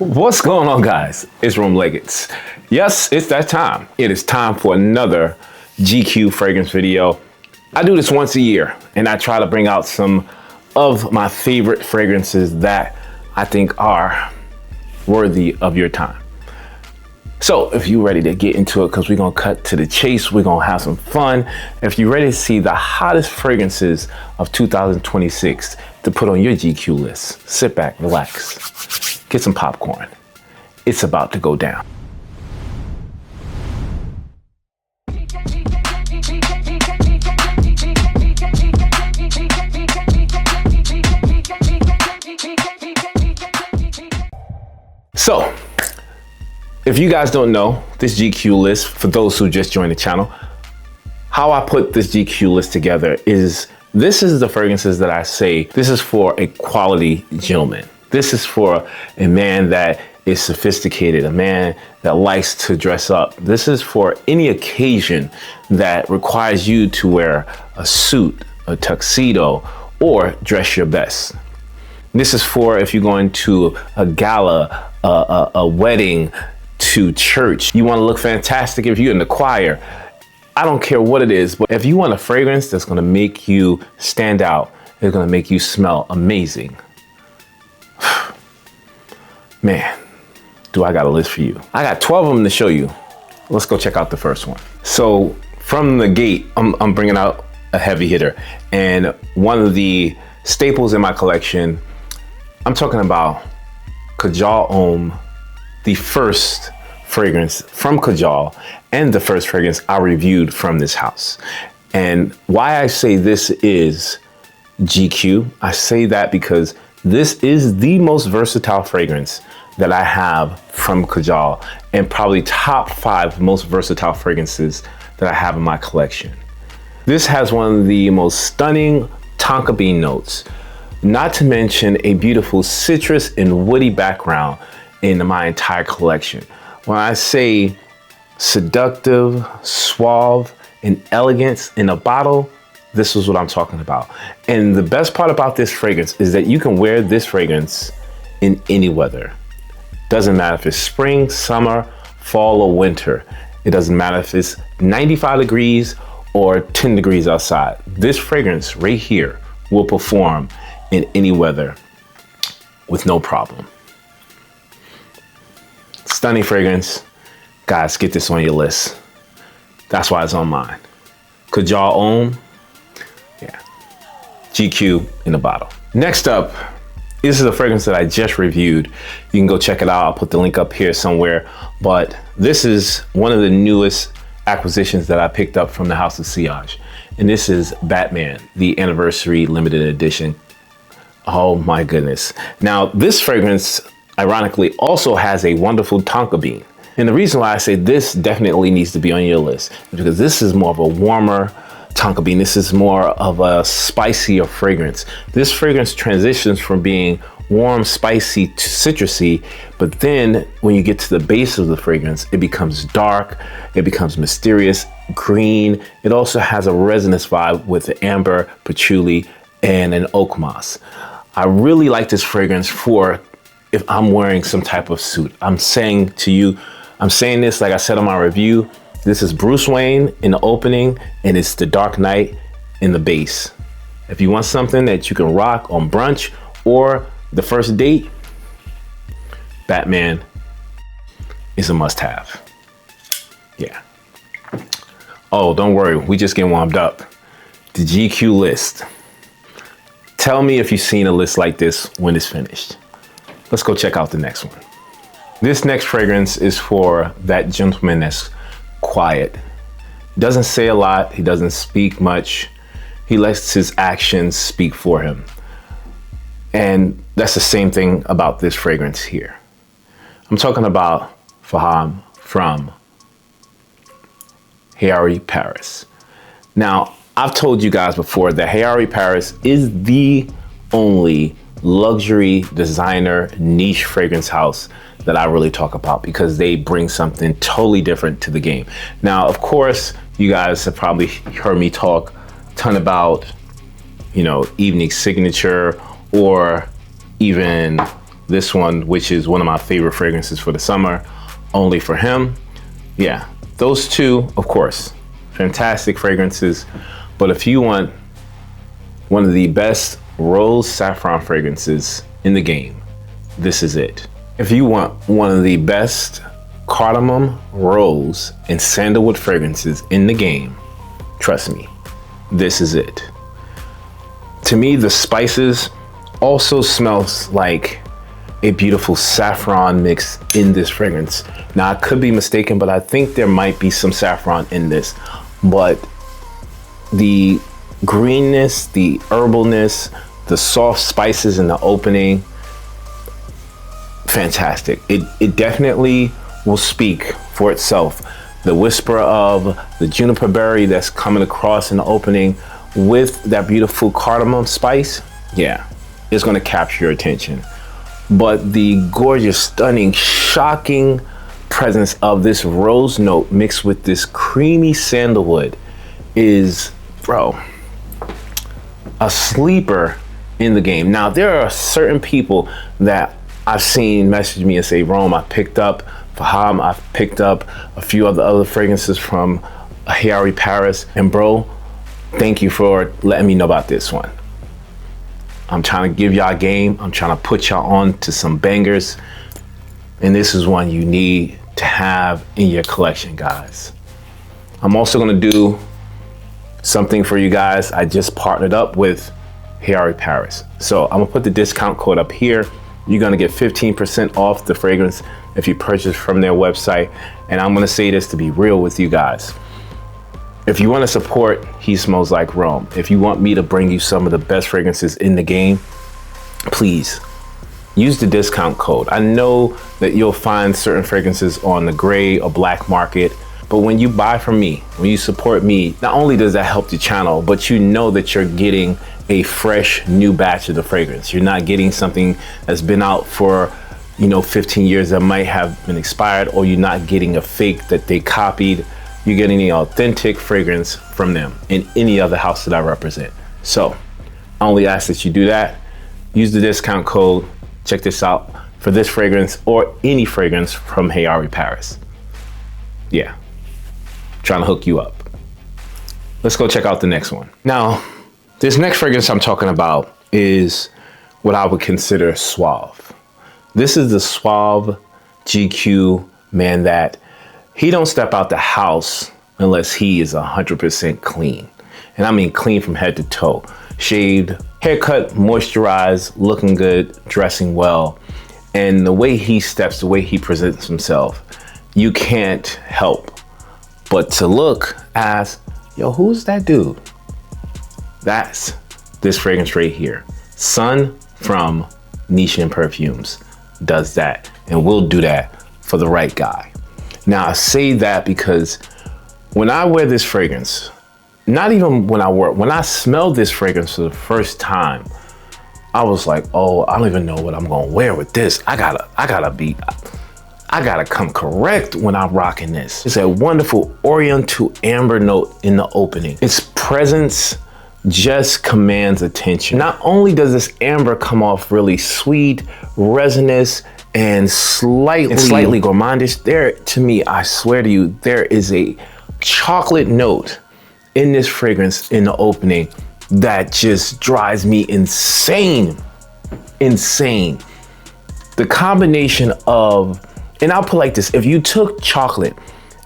What's going on, guys? It's Rome Legates. Yes, it's that time. It is time for another GQ fragrance video. I do this once a year and I try to bring out some of my favorite fragrances that I think are worthy of your time. So if you're ready to get into it, because we're gonna cut to the chase, we're gonna have some fun. If you're ready to see the hottest fragrances of 2026 to put on your GQ list, sit back, relax, get some popcorn. It's about to go down. So, if you guys don't know this GQ list, for those who just joined the channel, how I put this GQ list together is, this is the fragrances that I say, this is for a quality gentleman. This is for a man that is sophisticated, a man that likes to dress up. This is for any occasion that requires you to wear a suit, a tuxedo, or dress your best. This is for if you're going to a gala, a wedding, to church. You want to look fantastic if you're in the choir. I don't care what it is, but if you want a fragrance that's going to make you stand out, it's going to make you smell amazing. Man, do I got a list for you. I got 12 of them to show you. Let's go check out the first one. So from the gate, I'm bringing out a heavy hitter, and one of the staples in my collection, I'm talking about Kajal Homme, the first fragrance from Kajal and the first fragrance I reviewed from this house. And why I say this is GQ, I say that because this is the most versatile fragrance that I have from Kajal, and probably top 5 most versatile fragrances that I have in my collection. This has one of the most stunning tonka bean notes, not to mention a beautiful citrus and woody background in my entire collection. When I say seductive, suave, and elegance in a bottle, this is what I'm talking about. And the best part about this fragrance is that you can wear this fragrance in any weather. Doesn't matter if it's spring, summer, fall, or winter. It doesn't matter if it's 95 degrees or 10 degrees outside. This fragrance right here will perform in any weather with no problem. Stunning fragrance. Guys, get this on your list. That's why it's on mine. Kajal Homme, yeah, GQ in a bottle. Next up, this is a fragrance that I just reviewed. You can go check it out. I'll put the link up here somewhere. But this is one of the newest acquisitions that I picked up from the House of Sillage. And this is Batman, the anniversary limited edition. Oh my goodness. Now, this fragrance, ironically, also has a wonderful tonka bean. And the reason why I say this definitely needs to be on your list is because this is more of a warmer tonka bean. This is more of a spicier fragrance. This fragrance transitions from being warm, spicy to citrusy, but then when you get to the base of the fragrance, it becomes dark, it becomes mysterious, green. It also has a resonance vibe with the amber, patchouli, and an oak moss. I really like this fragrance for if I'm wearing some type of suit. I'm saying to you, I'm saying this like I said on my review, this is Bruce Wayne in the opening and it's the Dark Knight in the base. If you want something that you can rock on brunch or the first date, Batman is a must-have. Yeah. Oh, don't worry, we just getting warmed up. The GQ list. Tell me if you've seen a list like this when it's finished. Let's go check out the next one. This next fragrance is for that gentleman that's quiet. He doesn't say a lot, he doesn't speak much. He lets his actions speak for him. And that's the same thing about this fragrance here. I'm talking about Faham from Hayari Paris. Now, I've told you guys before that Hayari Paris is the only luxury designer niche fragrance house that I really talk about because they bring something totally different to the game. Now, of course, you guys have probably heard me talk a ton about, you know, Evening Signature or even this one, which is one of my favorite fragrances for the summer, Only for Him. Yeah, those two, of course, fantastic fragrances. But if you want one of the best rose saffron fragrances in the game, this is it. If you want one of the best cardamom, rose, and sandalwood fragrances in the game, trust me, this is it. To me, the spices also smells like a beautiful saffron mix in this fragrance. Now, I could be mistaken, but I think there might be some saffron in this, but the greenness, the herbalness, the soft spices in the opening, fantastic. It definitely will speak for itself. The whisper of the juniper berry that's coming across in the opening with that beautiful cardamom spice, yeah, it's gonna capture your attention. But the gorgeous, stunning, shocking presence of this rose note mixed with this creamy sandalwood is, bro, a sleeper in the game. Now, there are certain people that I've seen message me and say, Rome, I picked up Faham, I've picked up a few other fragrances from Hayari Paris, and bro, thank you for letting me know about this one. I'm trying to give y'all game. I'm trying to put y'all on to some bangers. And this is one you need to have in your collection, guys. I'm also gonna do something for you guys. I just partnered up with Hayari Paris. So I'm gonna put the discount code up here. You're gonna get 15% off the fragrance if you purchase from their website. And I'm gonna say this to be real with you guys. If you wanna support He Smells Like Rome, if you want me to bring you some of the best fragrances in the game, please use the discount code. I know that you'll find certain fragrances on the gray or black market, but when you buy from me, when you support me, not only does that help the channel, but you know that you're getting a fresh new batch of the fragrance. You're not getting something that's been out for 15 years that might have been expired, or you're not getting a fake that they copied. You're getting the authentic fragrance from them in any other house that I represent. So I only ask that you do that. Use the discount code. Check this out for this fragrance or any fragrance from Hayari Paris. Yeah, trying to hook you up. Let's go check out the next one. Now, this next fragrance I'm talking about is what I would consider suave. This is the Suave GQ man that he don't step out the house unless he is 100% clean. And I mean clean from head to toe. Shaved, haircut, moisturized, looking good, dressing well. And the way he steps, the way he presents himself, you can't help but to look as, yo, who's that dude? That's this fragrance right here. Sun from Nishin Perfumes does that and will do that for the right guy. Now, I say that because when I wear this fragrance, not even when I smelled this fragrance for the first time, I was like, oh, I don't even know what I'm gonna wear with this. I gotta come correct when I'm rocking this. It's a wonderful Oriental amber note in the opening. Its presence just commands attention. Not only does this amber come off really sweet, resinous, and slightly gourmandish, there, to me, I swear to you, there is a chocolate note in this fragrance in the opening that just drives me insane. The combination of, and I'll put like this, if you took chocolate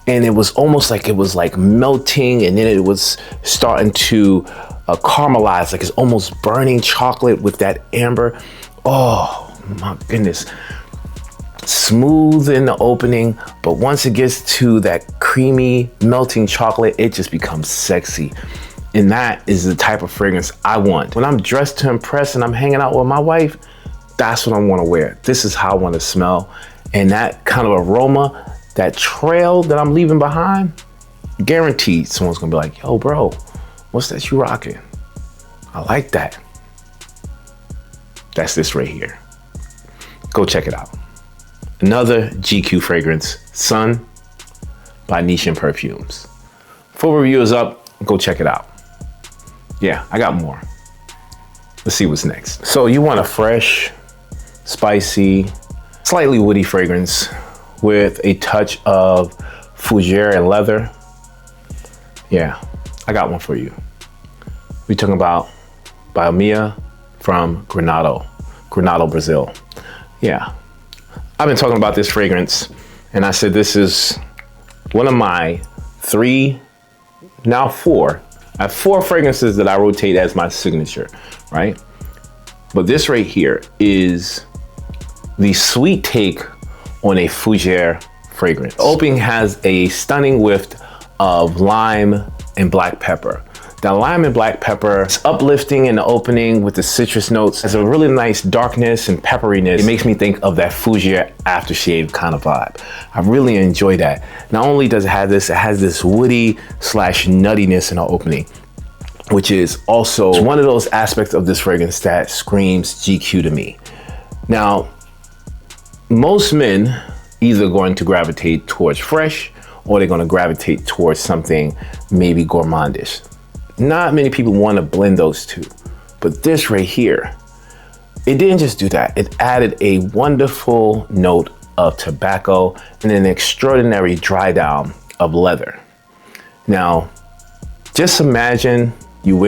and it was almost like it was like melting and then it was starting to caramelize, like it's almost burning chocolate with that amber. Oh my goodness. Smooth in the opening, but once it gets to that creamy melting chocolate, it just becomes sexy. And that is the type of fragrance I want. When I'm dressed to impress and I'm hanging out with my wife, that's what I want to wear. This is how I want to smell. And that kind of aroma, that trail that I'm leaving behind, guaranteed someone's gonna be like, yo bro, what's that you rocking? I like that. That's this right here. Go check it out. Another GQ fragrance, Sun by Nishin Perfumes. Full review is up, go check it out. Yeah, I got more. Let's see what's next. So you want a fresh, spicy, slightly woody fragrance with a touch of fougere and leather. Yeah, I got one for you. We're talking about Boadicea from Granado, Brazil. Yeah, I've been talking about this fragrance, and I said this is one of my 3, now 4. I have 4 fragrances that I rotate as my signature, right? But this right here is the sweet take on a fougere fragrance. The opening has a stunning whiff of lime and black pepper. The lime and black pepper is uplifting in the opening with the citrus notes. It's a really nice darkness and pepperiness. It makes me think of that fougere aftershave kind of vibe. I really enjoy that. Not only does it have this, it has this woody / nuttiness in the opening, which is also one of those aspects of this fragrance that screams GQ to me. Now, most men either going to gravitate towards fresh or they're going to gravitate towards something maybe gourmandish. Not many people want to blend those two, but this right here, it didn't just do that. It added a wonderful note of tobacco and an extraordinary dry down of leather. Now, just imagine you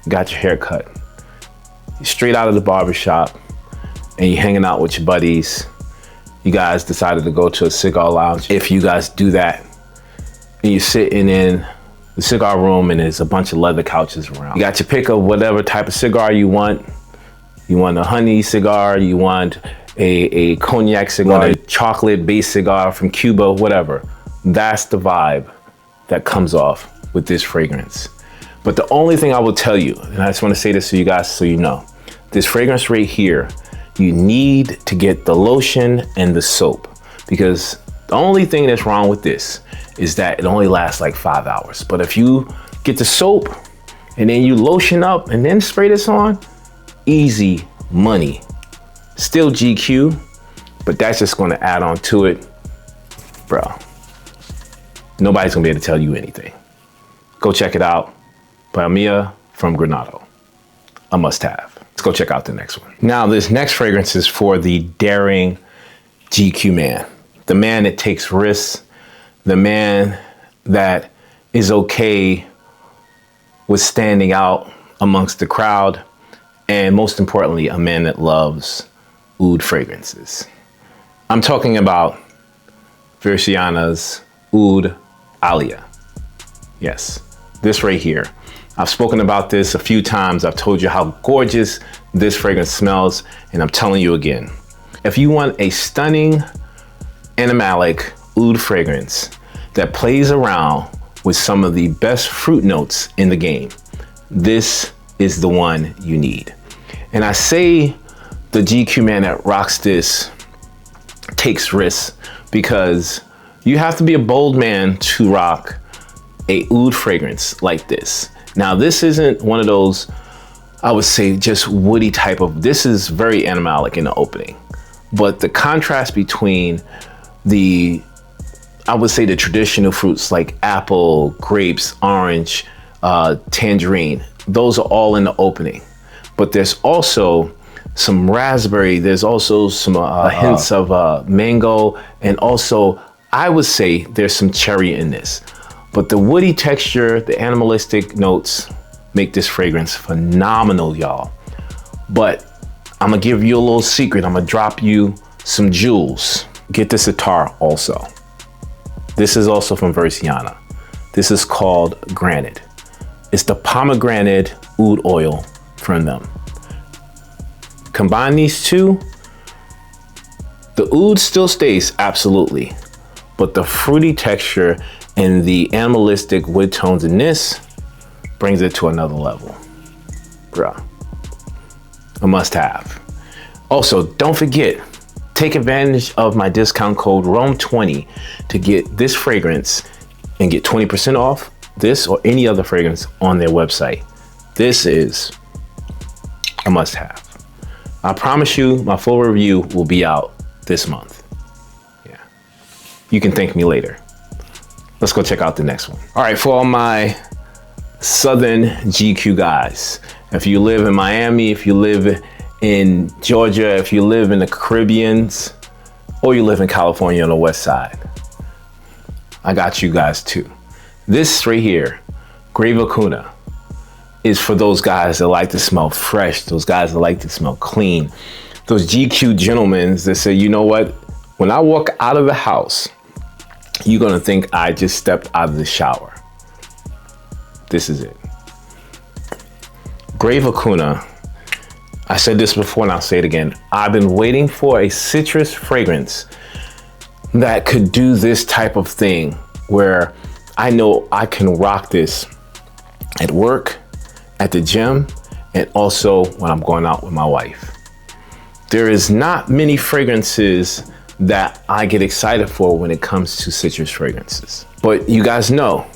got your hair cut, you're straight out of the barbershop, and you're hanging out with your buddies. You guys decided to go to a cigar lounge. If you guys do that, and you're sitting in the cigar room and there's a bunch of leather couches around. You got your pick of whatever type of cigar you want. You want a honey cigar, you want a cognac cigar, a chocolate-based cigar from Cuba, whatever. That's the vibe that comes off with this fragrance. But the only thing I will tell you, and I just want to say this to you guys so you know, this fragrance right here, you need to get the lotion and the soap, because the only thing that's wrong with this is that it only lasts like 5 hours. But if you get the soap and then you lotion up and then spray this on, easy money. Still GQ, but that's just gonna add on to it. Bro, nobody's gonna be able to tell you anything. Go check it out. Boadicea from Granado, a must have. Let's go check out the next one. Now, this next fragrance is for the daring GQ man. The man that takes risks, the man that is okay with standing out amongst the crowd, and most importantly, a man that loves oud fragrances. I'm talking about Vresiana's Oud Alia. Yes, this right here. I've spoken about this a few times. I've told you how gorgeous this fragrance smells, and I'm telling you again. If you want a stunning animalic oud fragrance that plays around with some of the best fruit notes in the game, this is the one you need. And I say the GQ man that rocks this takes risks, because you have to be a bold man to rock a oud fragrance like this. Now, this isn't one of those, I would say, just woody type of, this is very animalic in the opening. But the contrast between I would say the traditional fruits like apple, grapes, orange, tangerine, those are all in the opening. But there's also some raspberry, there's also some hints of mango, and also I would say there's some cherry in this. But the woody texture, the animalistic notes make this fragrance phenomenal, y'all. But I'm gonna give you a little secret. I'm gonna drop you some jewels. Get this attar also. This is also from Vresiana. This is called Granite. It's the pomegranate oud oil from them. Combine these two, the oud still stays, absolutely. But the fruity texture and the animalistic wood tones in this brings it to another level. Bruh, a must have. Also, don't forget, take advantage of my discount code ROME20 to get this fragrance and get 20% off this or any other fragrance on their website. This is a must have. I promise you my full review will be out this month. Yeah, you can thank me later. Let's go check out the next one. All right, for all my Southern GQ guys, if you live in Miami, if you live in Georgia, if you live in the Caribbeans, or you live in California on the west side, I got you guys too. This right here, Grey Vacuna, is for those guys that like to smell fresh, those guys that like to smell clean, those GQ gentlemen that say, you know what, when I walk out of the house, you're gonna think I just stepped out of the shower. This is it. Grey Vacuna, I said this before and I'll say it again. I've been waiting for a citrus fragrance that could do this type of thing where I know I can rock this at work, at the gym, and also when I'm going out with my wife. There is not many fragrances that I get excited for when it comes to citrus fragrances. But you guys know,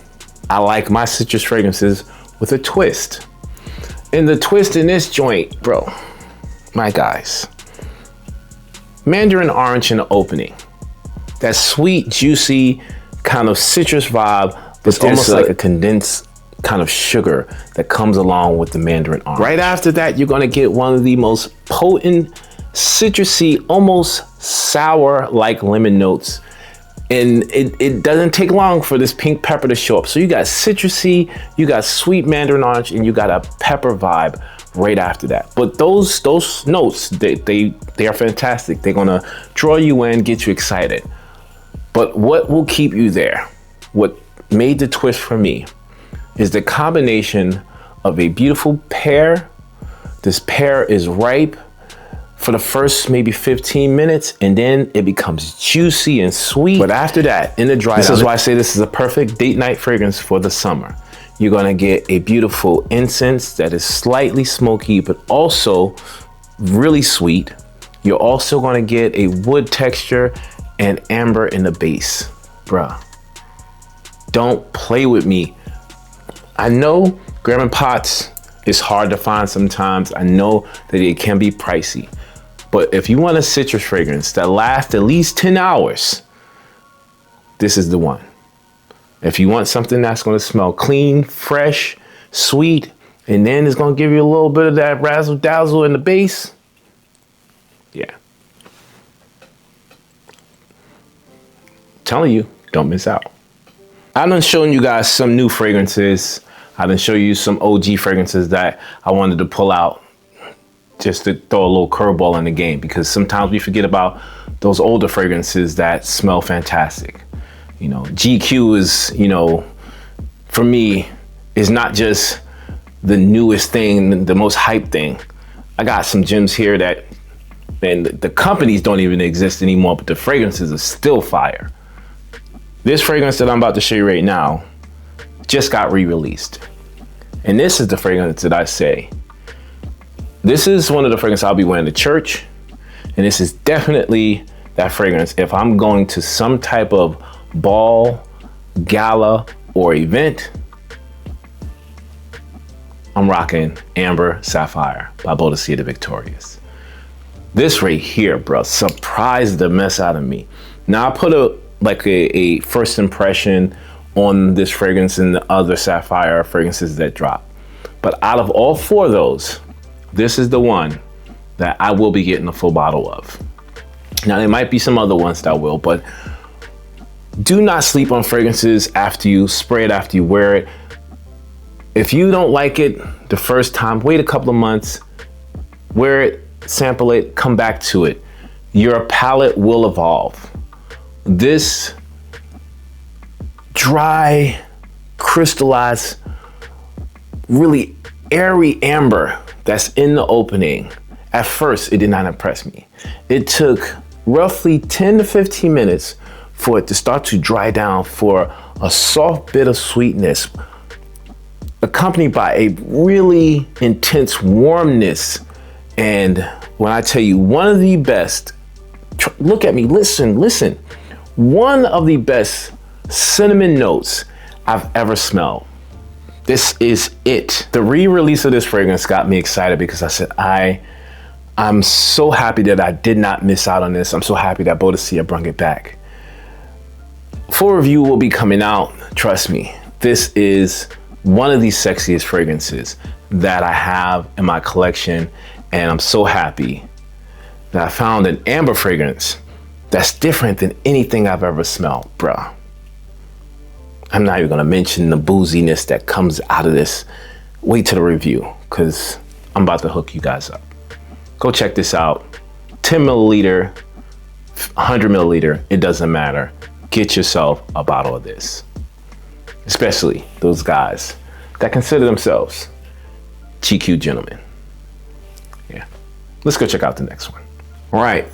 I like my citrus fragrances with a twist. And the twist in this joint, bro, my guys, mandarin orange in the opening. That sweet, juicy kind of citrus vibe, but almost like a condensed kind of sugar that comes along with the mandarin orange. Right after that, you're gonna get one of the most potent, citrusy, almost sour like lemon notes. And it doesn't take long for this pink pepper to show up. So you got citrusy, you got sweet mandarin orange, and you got a pepper vibe right after that. But those notes, they are fantastic. They're gonna draw you in, get you excited. But what will keep you there, what made the twist for me, is the combination of a beautiful pear. This pear is ripe for the first maybe 15 minutes, and then it becomes juicy and sweet. But after that, in the dry, this is why I say this is a perfect date night fragrance for the summer. You're gonna get a beautiful incense that is slightly smoky, but also really sweet. You're also gonna get a wood texture and amber in the base. Bruh, don't play with me. I know Graham Pots is hard to find sometimes. I know that it can be pricey. But if you want a citrus fragrance that lasts at least 10 hours, this is the one. If you want something that's gonna smell clean, fresh, sweet, and then it's gonna give you a little bit of that razzle dazzle in the base, yeah. Telling you, don't miss out. I've done shown you guys some new fragrances. I've done show you some OG fragrances that I wanted to pull out just to throw a little curveball in the game, because sometimes we forget about those older fragrances that smell fantastic. You know, GQ is, you know, for me, is not just the newest thing, the most hyped thing. I got some gems here that, and the companies don't even exist anymore, but the fragrances are still fire. This fragrance that I'm about to show you right now just got re-released. And this is the fragrance that I say, this is one of the fragrances I'll be wearing to church. And this is definitely that fragrance if I'm going to some type of ball, gala, or event. I'm rocking Amber Sapphire by Boadicea the Victorious. This right here, bro, surprised the mess out of me. Now I put a first impression on this fragrance and the other Sapphire fragrances that drop. But out of all four of those, this is the one that I will be getting a full bottle of. Now there might be some other ones that will, but do not sleep on fragrances after you spray it, after you wear it. If you don't like it the first time, wait a couple of months, wear it, sample it, come back to it. Your palate will evolve. This dry, crystallized, really airy amber that's in the opening, at first it did not impress me. It took roughly 10 to 15 minutes for it to start to dry down, for a soft bit of sweetness accompanied by a really intense warmness. And when I tell you, one of the best, look at me, listen, one of the best cinnamon notes I've ever smelled. This is it. The re-release of this fragrance got me excited because I said, I'm so happy that I did not miss out on this. I'm so happy that Boadicea brought it back. Full review will be coming out. Trust me, this is one of the sexiest fragrances that I have in my collection. And I'm so happy that I found an amber fragrance that's different than anything I've ever smelled, bruh. I'm not even gonna mention the booziness that comes out of this. Wait till the review, because I'm about to hook you guys up. Go check this out. 10 milliliter, 100 milliliter, it doesn't matter. Get yourself a bottle of this. Especially those guys that consider themselves GQ gentlemen. Yeah, let's go check out the next one. All right,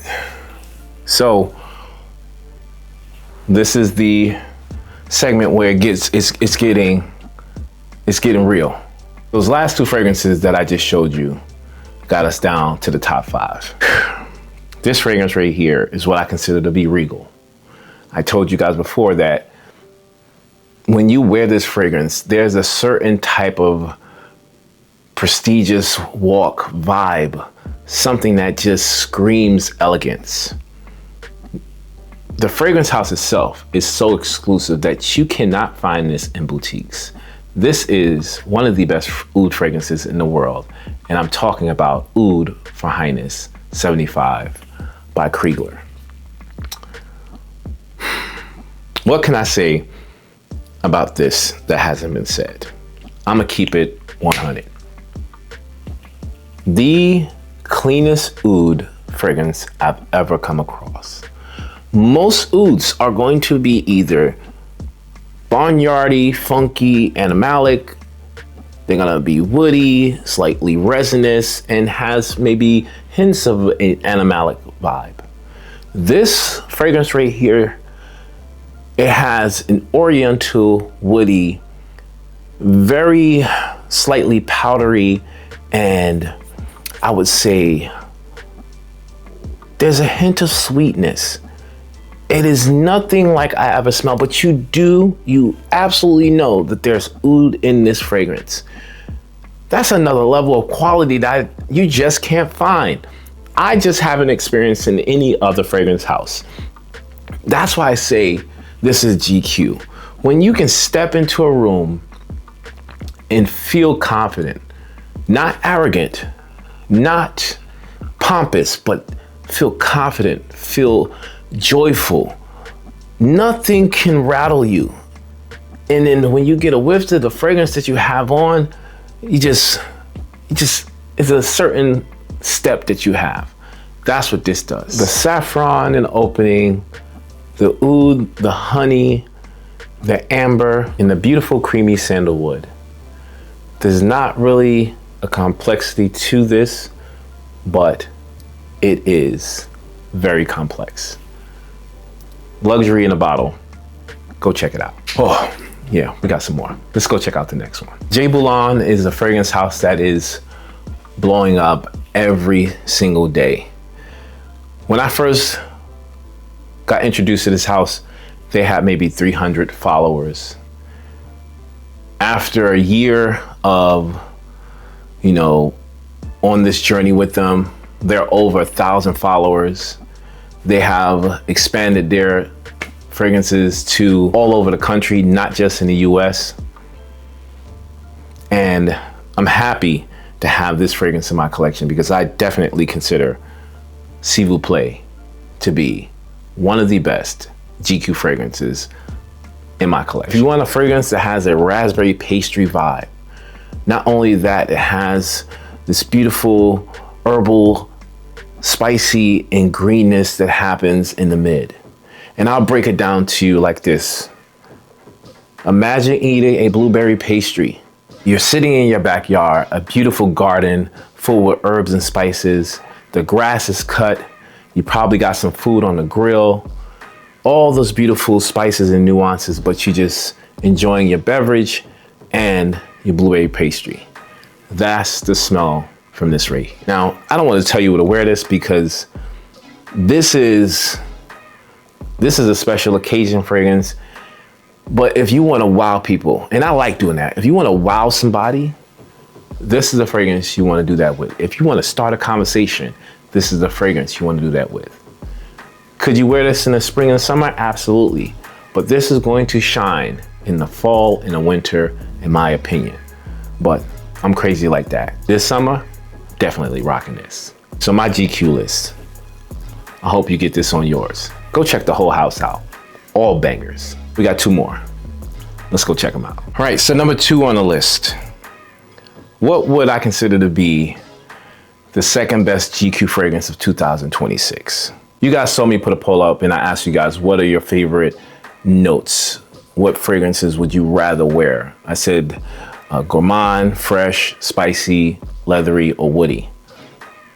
so this is the segment where it's getting real. Those last two fragrances that I just showed you got us down to the top 5. This fragrance right here is what I consider to be regal. I told you guys before that when you wear this fragrance, there's a certain type of prestigious walk vibe, something that just screams elegance. The fragrance house itself is so exclusive that you cannot find this in boutiques. This is one of the best oud fragrances in the world, and I'm talking about Oud for Highness 75 by Kriegler. What can I say about this that hasn't been said? I'm gonna keep it 100. The cleanest oud fragrance I've ever come across. Most ouds are going to be either barnyardy, funky, animalic. They're gonna be woody, slightly resinous, and has maybe hints of an animalic vibe. This fragrance right here, it has an oriental, woody, very slightly powdery, and I would say there's a hint of sweetness. It is nothing like I ever smelled, but you absolutely know that there's oud in this fragrance. That's another level of quality that you just can't find. I just haven't experienced in any other fragrance house. That's why I say this is GQ. When you can step into a room and feel confident, not arrogant, not pompous, but feel confident, feel joyful. Nothing can rattle you. And then when you get a whiff of the fragrance that you have on, it's a certain step that you have. That's what this does. The saffron in the opening, the oud, the honey, the amber, and the beautiful creamy sandalwood. There's not really a complexity to this, but it is very complex. Luxury in a bottle. Go check it out. Oh, yeah, we got some more. Let's go check out the next one. Bulan is a fragrance house that is blowing up every single day. When I first got introduced to this house, they had maybe 300 followers. After a year of, on this journey with them, they're over 1,000 followers. They have expanded their fragrances to all over the country, not just in the US. And I'm happy to have this fragrance in my collection because I definitely consider S'il vous plaît to be one of the best GQ fragrances in my collection. If you want a fragrance that has a raspberry pastry vibe, not only that, it has this beautiful herbal, spicy and greenness that happens in the mid. And I'll break it down to you like this. Imagine eating a blueberry pastry. You're sitting in your backyard, a beautiful garden full with herbs and spices. The grass is cut. You probably got some food on the grill. All those beautiful spices and nuances, but you're just enjoying your beverage and your blueberry pastry. That's the smell from this rate. Now, I don't want to tell you to wear this because this is a special occasion fragrance. But if you want to wow people, and I like doing that, if you want to wow somebody, this is a fragrance you want to do that with. If you want to start a conversation, this is the fragrance you want to do that with. Could you wear this in the spring and summer? Absolutely. But this is going to shine in the fall and the winter, in my opinion. But I'm crazy like that. This summer, definitely rocking this. So my GQ list, I hope you get this on yours. Go check the whole house out. All bangers. We got 2 more. Let's go check them out. All right, so number 2 on the list. What would I consider to be the second best GQ fragrance of 2026? You guys saw me put a poll up and I asked you guys, what are your favorite notes? What fragrances would you rather wear? I said gourmand, fresh, spicy, leathery, or woody.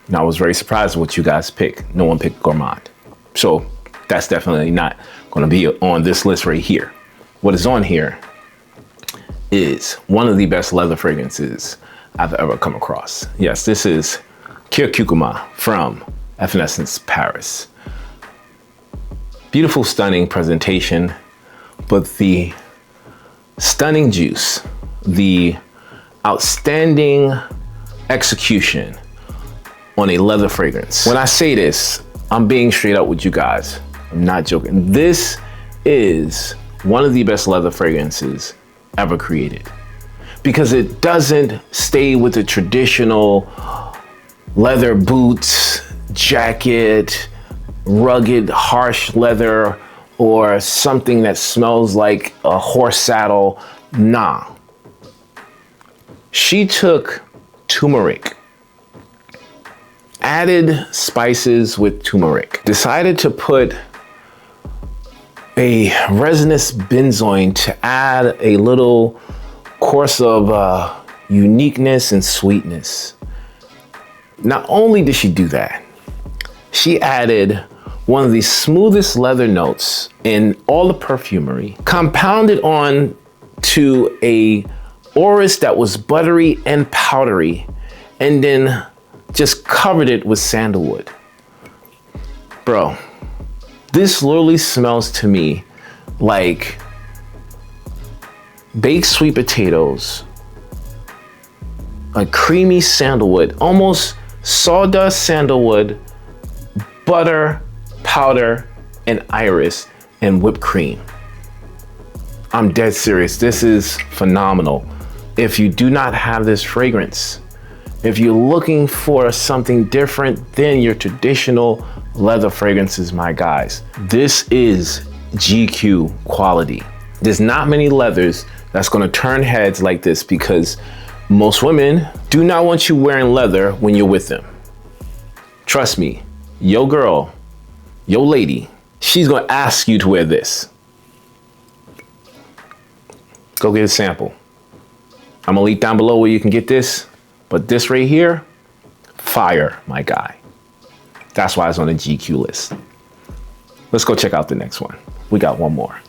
And I was very surprised with what you guys picked. No one picked gourmand. So that's definitely not gonna be on this list right here. What is on here is one of the best leather fragrances I've ever come across. Yes, this is Curcuma from Evanescence Paris. Beautiful, stunning presentation, but the stunning juice, the outstanding execution on a leather fragrance. When I say this, I'm being straight up with you guys. I'm not joking. This is one of the best leather fragrances ever created, because it doesn't stay with the traditional leather boots, jacket, rugged, harsh leather, or something that smells like a horse saddle. Nah. She took turmeric, added spices with turmeric, decided to put a resinous benzoin to add a little course of uniqueness and sweetness. Not only did she do that, she added one of the smoothest leather notes in all the perfumery, compounded on to a orris that was buttery and powdery, and then just covered it with sandalwood. Bro, this literally smells to me like baked sweet potatoes, a creamy sandalwood, almost sawdust sandalwood, butter, powder, and iris, and whipped cream. I'm dead serious. This is phenomenal. If you do not have this fragrance, if you're looking for something different than your traditional leather fragrances, my guys, this is GQ quality. There's not many leathers that's gonna turn heads like this, because most women do not want you wearing leather when you're with them. Trust me, your girl, your lady, she's gonna ask you to wear this. Go get a sample. I'm gonna link down below where you can get this, but this right here, fire, my guy. That's why it's on the GQ list. Let's go check out the next one. We got one more,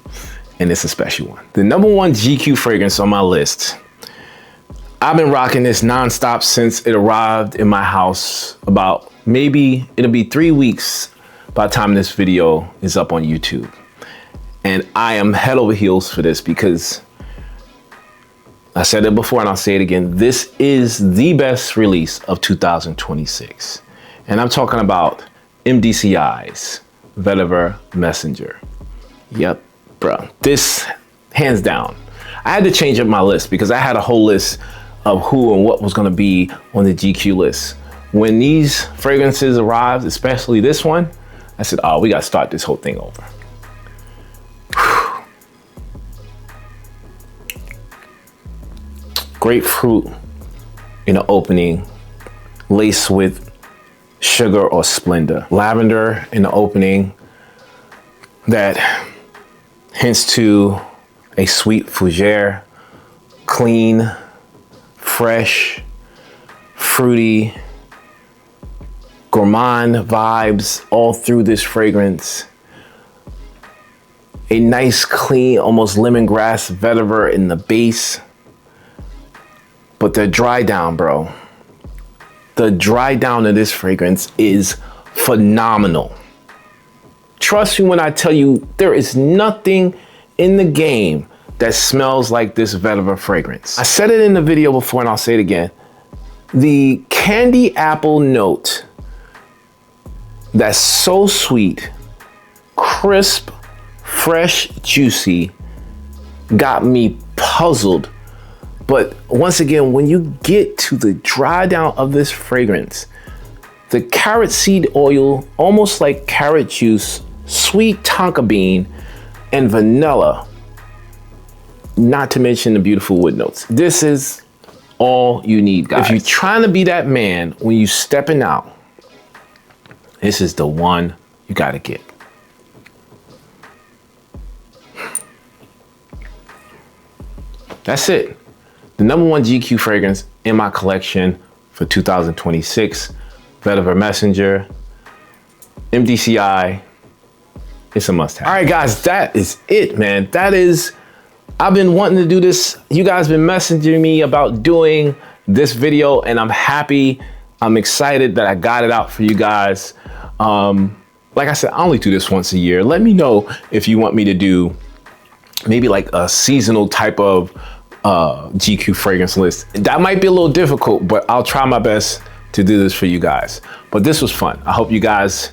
and it's a special one. The number 1 GQ fragrance on my list. I've been rocking this nonstop since it arrived in my house. About maybe it'll be 3 weeks by the time this video is up on YouTube. And I am head over heels for this, because I said it before and I'll say it again. This is the best release of 2026. And I'm talking about MDCI's Vetiver Messenger. Yep, bro, this hands down. I had to change up my list because I had a whole list of who and what was gonna be on the GQ list. When these fragrances arrived, especially this one, I said, oh, we gotta start this whole thing over. Grapefruit in the opening, laced with sugar or splendor. Lavender in the opening that hints to a sweet fougere, clean, fresh, fruity, gourmand vibes all through this fragrance. A nice, clean, almost lemongrass vetiver in the base. But the dry down, bro. The dry down of this fragrance is phenomenal. Trust me when I tell you, there is nothing in the game that smells like this vetiver fragrance. I said it in the video before and I'll say it again. The candy apple note that's so sweet, crisp, fresh, juicy, got me puzzled But once again, when you get to the dry down of this fragrance, the carrot seed oil, almost like carrot juice, sweet tonka bean, and vanilla, not to mention the beautiful wood notes. This is all you need, guys. If you're trying to be that man when you stepping out, this is the one you gotta get. That's it. The #1 GQ fragrance in my collection for 2026, Vetiver Messenger, MDCI. It's a must-have. All right, guys, that is it, man. I've been wanting to do this. You guys been messaging me about doing this video, and I'm happy. I'm excited that I got it out for you guys. Like I said, I only do this once a year. Let me know if you want me to do maybe like a seasonal type of GQ fragrance list. That might be a little difficult, but I'll try my best to do this for you guys. But this was fun. I hope you guys,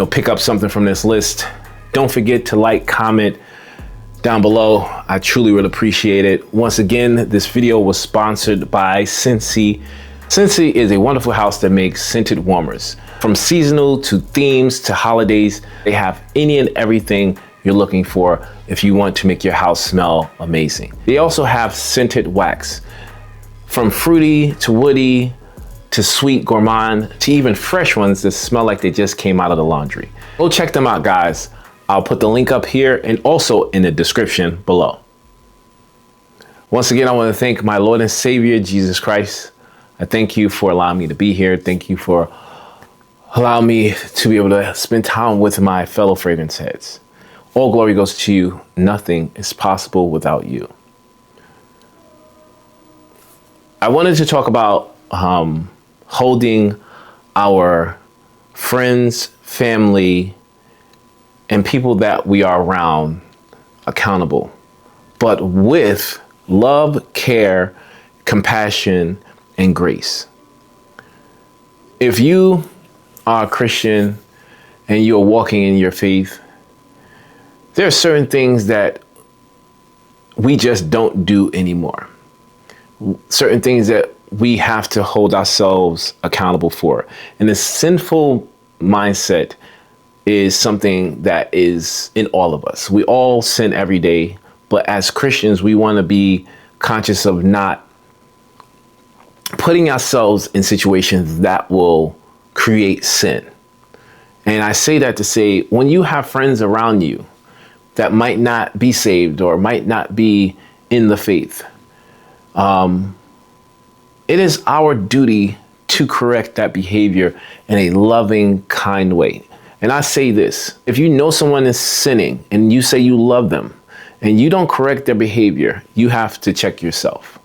pick up something from this list. Don't forget to like, comment down below. I truly would appreciate it. Once again, this video was sponsored by Scentsy. Scentsy is a wonderful house that makes scented warmers. From seasonal to themes to holidays, they have any and everything you're looking for if you want to make your house smell amazing. They also have scented wax. From fruity to woody to sweet gourmand to even fresh ones that smell like they just came out of the laundry. Go check them out, guys. I'll put the link up here and also in the description below. Once again, I want to thank my Lord and Savior, Jesus Christ. I thank you for allowing me to be here. Thank you for allowing me to be able to spend time with my fellow fragrance heads. All glory goes to you. Nothing is possible without you. I wanted to talk about holding our friends, family, and people that we are around accountable, but with love, care, compassion, and grace. If you are a Christian and you're walking in your faith, there are certain things that we just don't do anymore. Certain things that we have to hold ourselves accountable for. And the sinful mindset is something that is in all of us. We all sin every day, but as Christians, we want to be conscious of not putting ourselves in situations that will create sin. And I say that to say, when you have friends around you that might not be saved or might not be in the faith, it is our duty to correct that behavior in a loving, kind way. And I say this, if you know someone is sinning and you say you love them and you don't correct their behavior, you have to check yourself.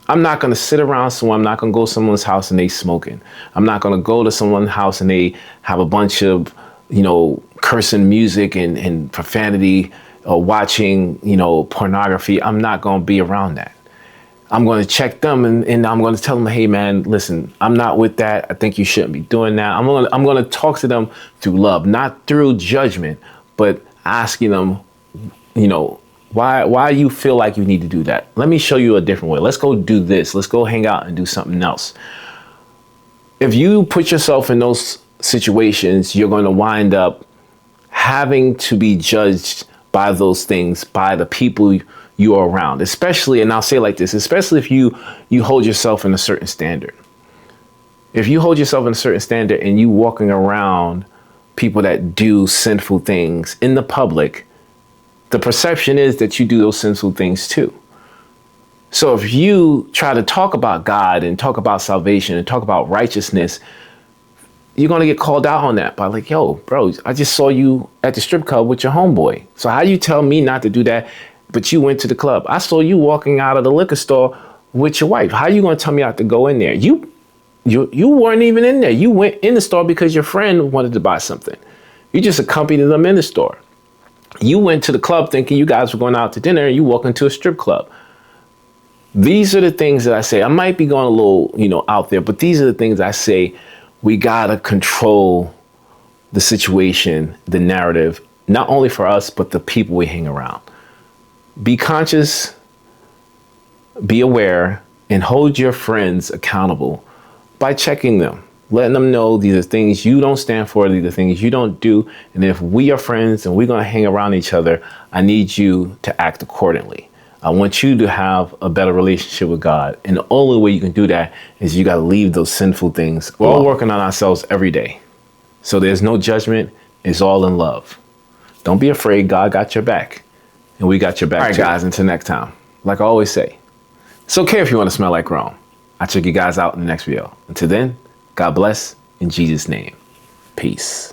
I'm not going to sit around someone. I'm not going to go to someone's house and they smoking. I'm not going to go to someone's house and they have a bunch of, cursing music and profanity or watching, pornography. I'm not going to be around that. I'm going to check them and I'm going to tell them, hey man, listen, I'm not with that. I think you shouldn't be doing that. I'm going to talk to them through love, not through judgment, but asking them, why you feel like you need to do that. Let me show you a different way. Let's go do this. Let's go hang out and do something else. If you put yourself in those situations, you're going to wind up having to be judged by those things, by the people you are around, especially, and I'll say it like this, especially if you hold yourself in a certain standard. If you hold yourself in a certain standard and you walking around people that do sinful things in the public, the perception is that you do those sinful things too. So if you try to talk about God and talk about salvation and talk about righteousness, you're going to get called out on that by like, yo, bro, I just saw you at the strip club with your homeboy. So how you tell me not to do that, but you went to the club? I saw you walking out of the liquor store with your wife. How you going to tell me not to go in there? You weren't even in there. You went in the store because your friend wanted to buy something. You just accompanied them in the store. You went to the club thinking you guys were going out to dinner and you walk into a strip club. These are the things that I say. I might be going a little, out there, but these are the things I say. We got to control the situation, the narrative, not only for us, but the people we hang around. Be conscious, be aware and hold your friends accountable by checking them, letting them know these are things you don't stand for, these are things you don't do. And if we are friends and we're gonna hang around each other, I need you to act accordingly. I want you to have a better relationship with God. And the only way you can do that is you gotta leave those sinful things. We're all working on ourselves every day. So there's no judgment, it's all in love. Don't be afraid, God got your back. And we got your back. All right, guys, until next time. Like I always say, it's okay if you want to smell like Rome. I'll check you guys out in the next video. Until then, God bless in Jesus' name. Peace.